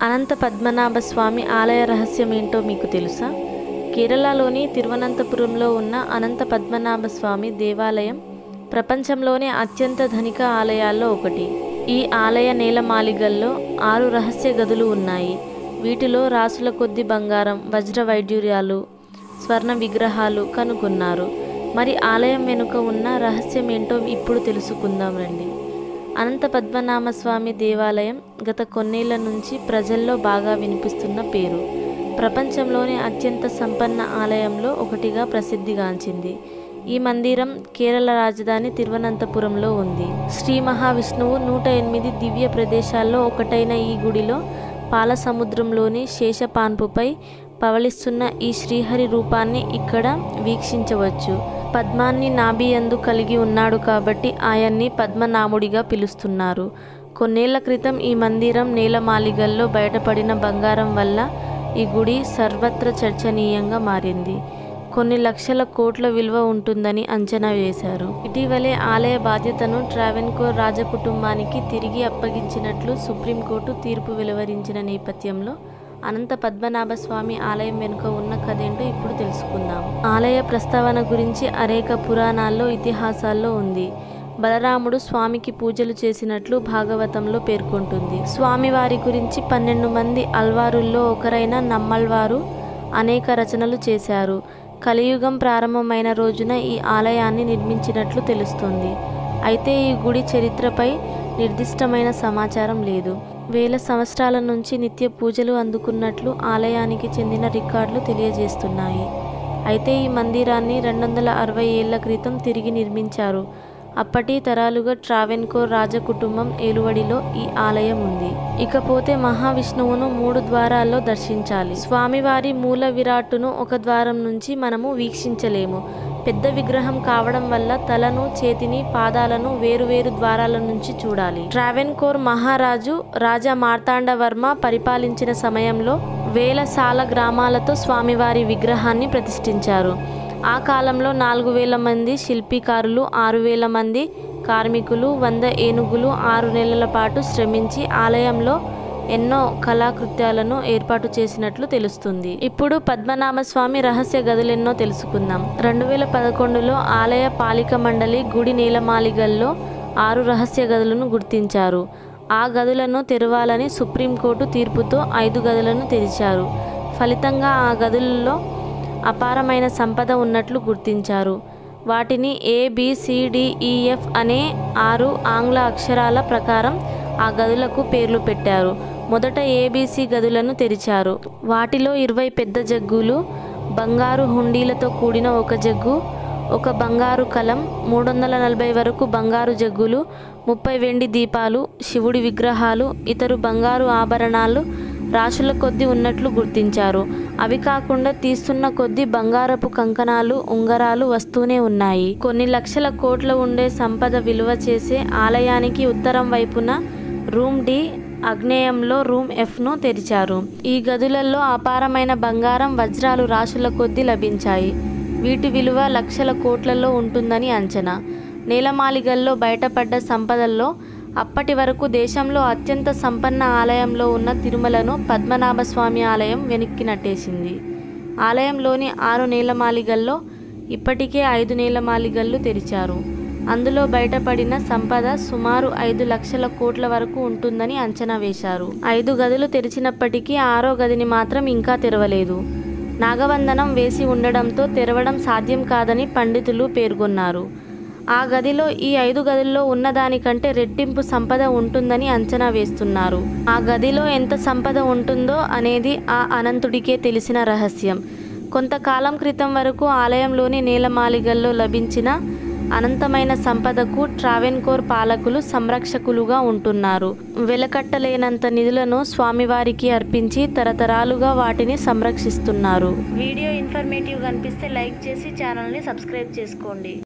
అనంత పద్మనాభ స్వామి ఆలయ రహస్యం ఏంటో మీకు తెలుసా? కేరళలోని తిరువనంతపురంలో ఉన్న అనంత పద్మనాభ స్వామి దేవాలయం ప్రపంచంలోనే అత్యంత ధనిక ఆలయాల్లో ఒకటి. ఈ ఆలయ నేలమాళిగల్లో 6 రహస్య గదులు ఉన్నాయి. వీటిలో రాసుల కొద్ది బంగారం, వజ్ర వైడ్యూర్యాలు, స్వర్ణ విగ్రహాలు కనుగొన్నారు. మరి ఆలయం వెనుక ఉన్న రహస్యం ఏంటో ఇప్పుడు తెలుసుకుందాం రండి. అనంత పద్మనాభ స్వామి దేవాలయం గత కొన్నేళ్ల నుంచి ప్రజల్లో బాగా వినిపిస్తున్న పేరు. ప్రపంచంలోనే అత్యంత సంపన్న ఆలయంలో ఒకటిగా ప్రసిద్ధిగాంచింది. ఈ మందిరం కేరళ రాజధాని తిరువనంతపురంలో ఉంది. శ్రీ మహావిష్ణువు 108 దివ్య ప్రదేశాల్లో ఒకటైన ఈ గుడిలో పాల సముద్రంలోని శేషపాన్పుపై పవళిస్తున్న ఈ శ్రీహరి రూపాన్ని ఇక్కడ వీక్షించవచ్చు. పద్మాన్ని నాభియందు కలిగి ఉన్నాడు కాబట్టి ఆయన్ని పద్మనాభుడిగా పిలుస్తున్నారు. కొన్నేళ్ల క్రితం ఈ మందిరం నేలమాళిగల్లో బయటపడిన బంగారం వల్ల ఈ గుడి సర్వత్ర చర్చనీయంగా మారింది. కొన్ని లక్షల కోట్ల విలువ ఉంటుందని అంచనా వేశారు. ఇటీవలే ఆలయ బాధ్యతను ట్రావెన్కోర్ రాజకుటుంబానికి తిరిగి అప్పగించినట్లు సుప్రీంకోర్టు తీర్పు వెలువరించిన నేపథ్యంలో అనంత పద్మనాభ స్వామి ఆలయం వెనుక ఉన్న కథేంటో ఇప్పుడు తెలుసుకుందాం. ఆలయ ప్రస్తావన గురించి అనేక పురాణాల్లో, ఇతిహాసాల్లో ఉంది. బలరాముడు స్వామికి పూజలు చేసినట్లు భాగవతంలో పేర్కొంటుంది. స్వామివారి గురించి 12 మంది అల్వారుల్లో ఒకరైన నమ్మల్వారు అనేక రచనలు చేశారు. కలియుగం ప్రారంభమైన రోజున ఈ ఆలయాన్ని నిర్మించినట్లు తెలుస్తుంది. అయితే ఈ గుడి చరిత్రపై నిర్దిష్టమైన సమాచారం లేదు. వేల సంవత్సరాల నుంచి నిత్య పూజలు అందుకున్నట్లు ఆలయానికి చెందిన రికార్డులు తెలియజేస్తున్నాయి. అయితే ఈ మందిరాన్ని 260 ఏళ్ల క్రితం తిరిగి నిర్మించారు. అప్పటి తరాలుగా ట్రావెన్కోర్ రాజకుటుంబం ఏలుబడిలో ఈ ఆలయం ఉంది. ఇకపోతే మహావిష్ణువును 3 ద్వారాల్లో దర్శించాలి. స్వామివారి మూల విరాట్టును ఒక ద్వారం నుంచి మనము వీక్షించలేము. పెద్ద విగ్రహం కావడం వల్ల తలను, చేతిని, పాదాలను వేరువేరు ద్వారాల నుంచి చూడాలి. ట్రావెన్కోర్ మహారాజు రాజా మార్తాండవర్మ పరిపాలించిన సమయంలో వేల సాల గ్రామాలతో స్వామివారి విగ్రహాన్ని ప్రతిష్ఠించారు. ఆ కాలంలో 4000 మంది శిల్పికారులు, 6000 మంది కార్మికులు, 100 ఏనుగులు 6 నెలల పాటు శ్రమించి ఆలయంలో ఎన్నో కళాకృత్యాలను ఏర్పాటు చేసినట్లు తెలుస్తుంది. ఇప్పుడు పద్మనాభ స్వామి రహస్య గదులెన్నో తెలుసుకుందాం. 2011లో ఆలయ పాలిక మండలి గుడి నేలమాళిగల్లో 6 రహస్య గదులను గుర్తించారు. ఆ గదులను తెరవాలని సుప్రీంకోర్టు తీర్పుతో 5 గదులను తెరిచారు. ఫలితంగా ఆ గదులలో అపారమైన సంపద ఉన్నట్లు గుర్తించారు. వాటిని ABCDEF అనే 6 ఆంగ్ల అక్షరాల ప్రకారం ఆ గదులకు పేర్లు పెట్టారు. మొదట ABC గదులను తెరిచారు. వాటిలో 20 పెద్ద జగ్గులు, బంగారు హుండీలతో కూడిన ఒక జగ్గు, ఒక బంగారు కలం, 340 వరకు బంగారు జగ్గులు, 30 వెండి దీపాలు, శివుడి విగ్రహాలు, ఇతరు బంగారు ఆభరణాలు రాశుల కొద్దీ ఉన్నట్లు గుర్తించారు. అవి కాకుండా తీస్తున్న కొద్దీ బంగారపు కంకణాలు, ఉంగరాలు వస్తూనే ఉన్నాయి. కొన్ని లక్షల కోట్ల ఉండే సంపద విలువ చేసే ఆలయానికి ఉత్తరం వైపున రూమ్ D, ఆగ్నేయంలో రూమ్ Fను తెరిచారు. ఈ గదులలో అపారమైన బంగారం, వజ్రాలు రాశుల కొద్దీ లభించాయి. వీటి విలువ లక్షల కోట్లలో ఉంటుందని అంచనా. నేలమాళిగల్లో బయటపడ్డ సంపదల్లో అప్పటి వరకు దేశంలో అత్యంత సంపన్న ఆలయంలో ఉన్న తిరుమలను పద్మనాభ స్వామి ఆలయం వెనక్కి నెట్టేసింది. ఆలయంలోని 6 నేలమాళిగల్లో ఇప్పటికే 5 నేలమాళిగలు తెరిచారు. అందులో బయటపడిన సంపద సుమారు 5 లక్షల కోట్ల వరకు ఉంటుందని అంచనా వేశారు. 5 గదులు తెరిచినప్పటికీ 6వ గదిని మాత్రం ఇంకా తెరవలేదు. నాగబంధనం వేసి ఉండడంతో తెరవడం సాధ్యం కాదని పండితులు పేర్కొన్నారు. ఆ గదిలో ఈ 5 గదుల్లో ఉన్నదానికంటే రెట్టింపు సంపద ఉంటుందని అంచనా వేస్తున్నారు. ఆ గదిలో ఎంత సంపద ఉంటుందో అనేది ఆ అనంతుడికే తెలిసిన రహస్యం. కొంతకాలం క్రితం వరకు ఆలయంలోని నేలమాళిగల్లో లభించిన అనంతమైన సంపదకు ట్రావెన్కోర్ పాలకులు సంరక్షకులుగా ఉంటున్నారు. వెలకట్టలేనంత నిధులను స్వామివారికి అర్పించి తరతరాలుగా వాటిని సంరక్షిస్తున్నారు. వీడియో ఇన్ఫర్మేటివ్గా అనిపిస్తే లైక్ చేసి ఛానల్ని సబ్స్క్రైబ్ చేసుకోండి.